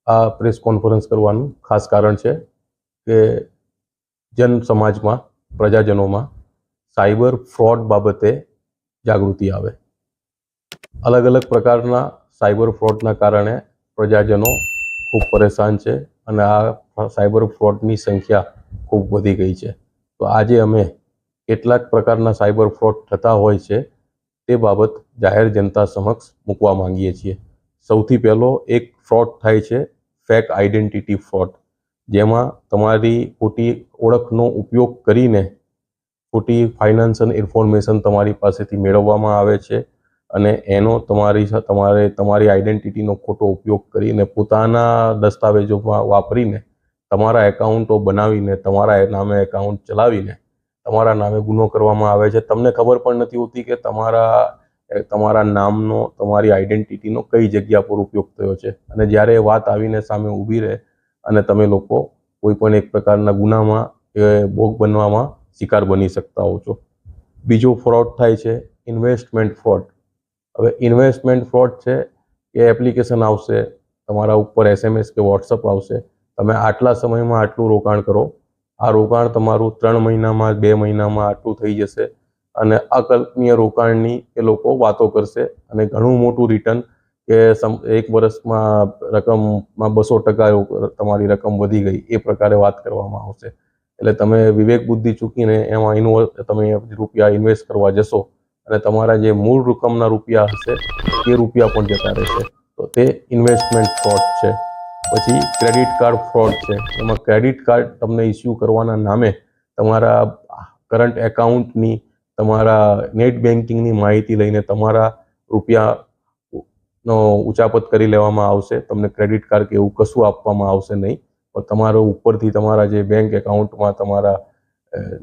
આ press conference કરવાનું ખાસ કારણ છે કે જન સમાજમાં, પ્રજાજનોમાં સાયબર ફ્રોડ બાબતે જાગૃતિ આવે. અલગ અલગ પ્રકારના સાયબર ફ્રોડના કારણે પ્રજાજનો ખૂબ પરેશાન છે અને આ સાયબર ફ્રોડની સંખ્યા ખૂબ વધી ગઈ છે. તો આજે અમે કેટલાક પ્રકારના સાયબર ફ્રોડ થતા હોય છે તે બાબત જાહેર જનતા સમક્ષ મૂકવા માંગીએ છીએ. સૌથી પહેલો એક ફ્રોડ થાય છે ફેક આઈડેન્ટિટી ફ્રોડ, જેમાં તમારી ખોટી ઓળખનો ઉપયોગ કરીને ખોટી ફાઇનાન્શિયલ ઇન્ફોર્મેશન તમારી પાસેથી મેળવવામાં આવે છે અને એનો તમારી આઈડેન્ટિટીનો ખોટો ઉપયોગ કરીને પોતાના દસ્તાવેજોમાં વાપરીને તમારા એકાઉન્ટો બનાવીને તમારા નામે એકાઉન્ટ ચલાવીને તમારા નામે ગુનો કરવામાં આવે છે. તમને ખબર પણ નથી હોતી કે તમારા નામનો, તમારી આઈડેન્ટિટીનો કઈ જગ્યા પર ઉપયોગ થયો છે અને જ્યારે વાત આવીને સામે ઊભી રહે અને તમે લોકો કોઈ પણ એક પ્રકારના ગુનામાં ભોગ બનવામાં શિકાર બની શકતા હો છો. બીજો ફ્રોડ થાય છે ઇન્વેસ્ટમેન્ટ ફ્રોડ. હવે ઇન્વેસ્ટમેન્ટ ફ્રોડ છે કે એપ્લિકેશન આવશે, તમારા ઉપર SMS કે વોટ્સઅપ આવશે, તમે આટલા સમયમાં આટલું રોકાણ કરો, આ રોકાણ તમારું 3 મહિનામાં 2 મહિનામાં આટલું થઈ જશે અને અકલ્પનીય રોકાણની એ લોકો વાતો કરશે અને ઘણું મોટું રિટર્ન કે 1 વર્ષમાં રકમમાં 200% તમારી રકમ વધી ગઈ એ પ્રકારે વાત કરવામાં આવશે. એટલે તમે વિવેક બુદ્ધિ ચૂકીને એમાં તમે રૂપિયા ઇન્વેસ્ટ કરવા જશો અને તમારા જે મૂળ રકમના રૂપિયા હશે એ રૂપિયા પણ જતા રહેશે. તો તે ઇન્વેસ્ટમેન્ટ ફ્રોડ છે. પછી ક્રેડિટ કાર્ડ ફ્રોડ છે. એમાં ક્રેડિટ કાર્ડ તમને ઇસ્યુ કરવાના નામે તમારા કરંટ એકાઉન્ટની, તમારા નેટ બેન્કિંગની માહિતી લઈને તમારા રૂપિયાનો ઉચાપત કરી લેવામાં આવશે. તમને ક્રેડિટ કાર્ડ કે એવું કશું આપવામાં આવશે નહીં, પણ તમારો ઉપરથી તમારા જે બેંક એકાઉન્ટમાં તમારા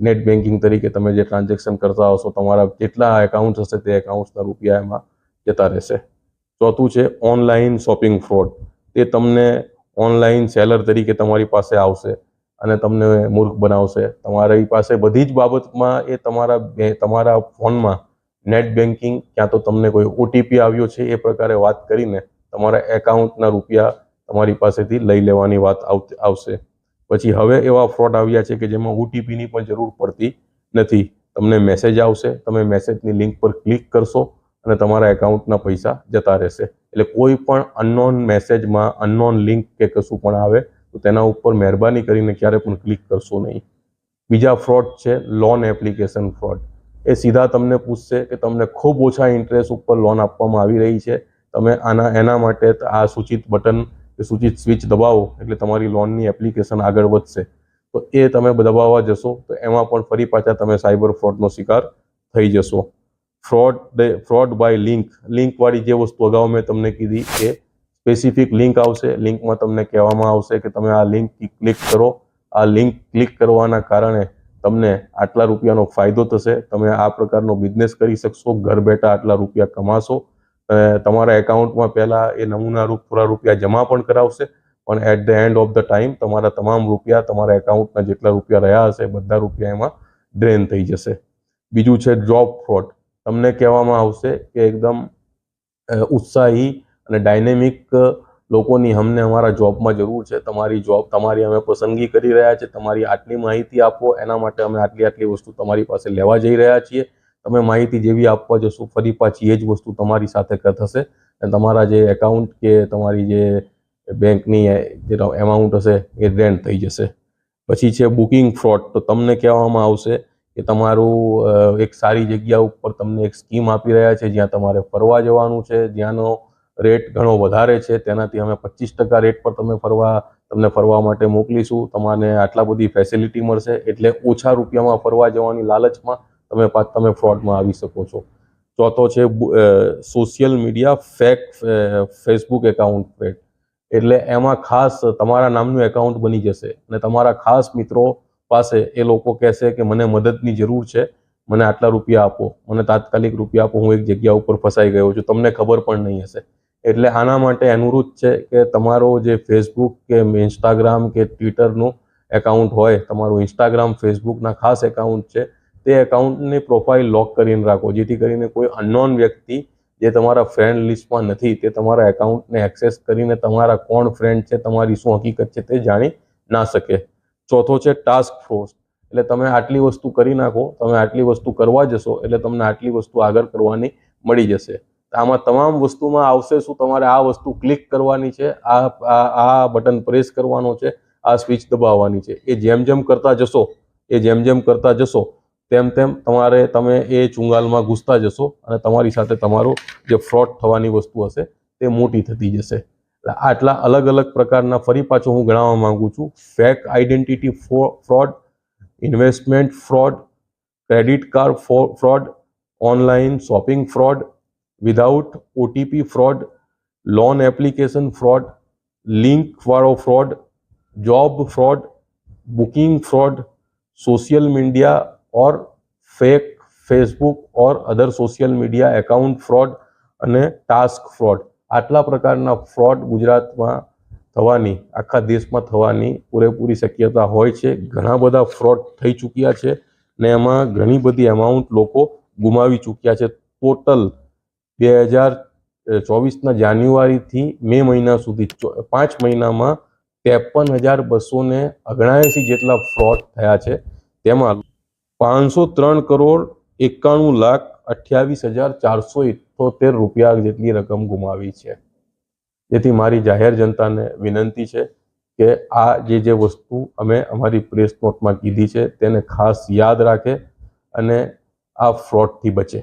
નેટ બેન્કિંગ તરીકે તમે જે ટ્રાન્ઝેક્શન કરતા હશો, તમારા જેટલા એકાઉન્ટ હશે તે એકાઉન્ટના રૂપિયા એમાં જતા રહેશે. ચોથું છે ઓનલાઈન શોપિંગ ફ્રોડ. તે તમને ઓનલાઈન સેલર તરીકે તમારી પાસે આવશે અને તમને મૂર્ખ બનાવશે. તમારી પાસે બધી જ બાબતમાં એ તમારા ફોનમાં નેટ બેન્કિંગ ક્યાં તો તમને કોઈ OTP આવ્યો છે એ પ્રકારે વાત કરીને તમારા એકાઉન્ટના રૂપિયા તમારી પાસેથી લઈ લેવાની વાત આવશે. પછી હવે એવા ફ્રોડ આવ્યા છે કે જેમાં OTPની પણ જરૂર પડતી નથી. તમને મેસેજ આવશે, તમે મેસેજની લિંક પર ક્લિક કરશો અને તમારા એકાઉન્ટના પૈસા જતા રહેશે. એટલે કોઈ પણ અનનોન મેસેજમાં અનનોન લિંક કે કશું પણ આવે તો તેના ઉપર મહેરબાની કરીને ક્યારે પણ ક્લિક કરશો નહીં. બીજા ફ્રોડ છે લોન એપ્લિકેશન ફ્રોડ. એ સીધા તમને પૂછશે કે તમને ખૂબ ઓછા ઇન્ટરેસ્ટ ઉપર લોન આપવામાં આવી રહી છે, તમે એના માટે આ સૂચિત બટન કે સૂચિત સ્વિચ દબાવો એટલે તમારી લોનની એપ્લિકેશન આગળ વધશે. તો એ તમે દબાવવા જશો તો એમાં પણ ફરી પાછા તમે સાયબર ફ્રોડનો શિકાર થઈ જશો. ફ્રોડ બાય લિંકવાળી જે વસ્તુ અગાઉ મેં તમને કીધી કે સ્પેસિફિક લિંક આવશે, લિંકમાં તમને કહેવામાં આવશે કે તમે આ લિંક ક્લિક કરો, આ લિંક ક્લિક કરવાના કારણે તમને આટલા રૂપિયાનો ફાયદો થશે, તમે આ પ્રકારનો બિઝનેસ કરી શકશો, ઘર બેઠા આટલા રૂપિયા કમાશો. તમારા એકાઉન્ટમાં પહેલાં એ નમૂના થોડા રૂપિયા જમા પણ કરાવશે, પણ at the end of the time તમારા તમામ રૂપિયા, તમારા એકાઉન્ટના જેટલા રૂપિયા રહ્યા હશે બધા રૂપિયા એમાં ડ્રેન થઈ જશે. બીજું છે જોબ ફ્રોડ. તમને કહેવામાં આવશે કે એકદમ ઉત્સાહી અને ડાયનેમિક લોકોની અમને અમારા જોબમાં જરૂર છે, તમારી અમે પસંદગી કરી રહ્યા છે, તમારી આટલી માહિતી આપો, એના માટે અમે આટલી વસ્તુ તમારી પાસે લેવા જઈ રહ્યા છીએ. તમે માહિતી જેવી આપવા જશો ફરી પાછી એ જ વસ્તુ તમારી સાથે થશે અને તમારા જે એકાઉન્ટ કે તમારી જે બેંકની જે એમાઉન્ટ હશે એ ડ્રેન થઈ જશે. પછી છે બુકિંગ ફ્રોડ. તો તમને કહેવામાં આવશે કે તમારું એક સારી જગ્યા ઉપર તમને એક સ્કીમ આપી રહ્યા છે જ્યાં તમારે ફરવા જવાનું છે, જ્યાંનો રેટ ઘણો વધારે છે, તેનાથી અમે 25% રેટ પર તમને ફરવા માટે મોકલીશું, તમને આટલા બધી ફેસિલિટી મળશે, એટલે ઓછા રૂપિયામાં ફરવા જવાની લાલચમાં તમે ફ્રોડમાં આવી શકો છો. ચોથો છે social media fake Facebook account fraud. એટલે એમાં ખાસ તમારા નામનું એકાઉન્ટ બની જશે અને તમારા ખાસ મિત્રો પાસે એ લોકો કહેશે કે મને મદદની જરૂર છે, મને આટલા રૂપિયા આપો, મને તાત્કાલિક રૂપિયા આપો, હું એક જગ્યા ઉપર ફસાઈ ગયો છું, તમને ખબર પણ નહીં હશે. એટલે આના માટે અનુરોધ છે કે તમારો જે ફેસબુક કે ઇન્સ્ટાગ્રામ કે ટ્વિટરનું એકાઉન્ટ હોય, તમારું ઇન્સ્ટાગ્રામ ફેસબુકના ખાસ એકાઉન્ટ છે, તે એકાઉન્ટની પ્રોફાઇલ લોક કરીને રાખો, જેથી કરીને કોઈ અનનોન વ્યક્તિ જે તમારા ફ્રેન્ડ લિસ્ટમાં નથી તે તમારા એકાઉન્ટને એક્સેસ કરીને તમારા કોણ ફ્રેન્ડ છે, તમારી શું હકીકત છે તે જાણી ના શકે. ચોથો છે ટાસ્ક ફોર્સ, એટલે તમે આટલી વસ્તુ કરી નાખો, તમે આટલી વસ્તુ કરવા જશો એટલે તમને આટલી વસ્તુ આગળ કરવાની મળી જશે. આમાં તમામ વસ્તુમાં આવશે શું, તમારે આ વસ્તુ ક્લિક કરવાની છે, આ બટન પ્રેસ કરવાનો છે, આ સ્વિચ દબાવવાની છે. એ જેમ જેમ કરતા જશો તેમ તમે એ ચુંગાલમાં ઘૂસતા જશો અને તમારી સાથે તમારો જે ફ્રોડ થવાની વસ્તુ હશે તે મોટી થતી જશે. આટલા અલગ અલગ પ્રકારના ફરી પાછો હું ગણાવવા માંગુ છું: fake identity fraud, investment fraud, credit card fraud, online shopping fraud, without OTP fraud, loan application fraud, link વાળો fraud, job fraud, booking fraud, social media और फेक फेसबुक और other social media account fraud અને task fraud. આટલા પ્રકારના fraud ગુજરાતમાં થવાની, આખા દેશમાં થવાની પૂરેપૂરી શક્યતા હોય છે. ઘણા બધા ફ્રોડ થઈ ચૂક્યા છે ને એમાં ઘણી બધી અમાઉન્ટ લોકો ગુમાવી ચૂક્યા છે. ટોટલ 2024ના જાન્યુઆરીથી મે મહિના સુધી 5 મહિનામાં 53,279 જેટલા ફ્રોડ થયા છે. તેમાં 503,91,28,478 રૂપિયા જેટલી રકમ ગુમાવી છે. જેથી મારી જાહેર જનતાને વિનંતી છે કે આ જે વસ્તુ અમે અમારી પ્રેસ નોટમાં કીધી છે તેને ખાસ યાદ રાખે અને આ ફ્રોડથી બચે.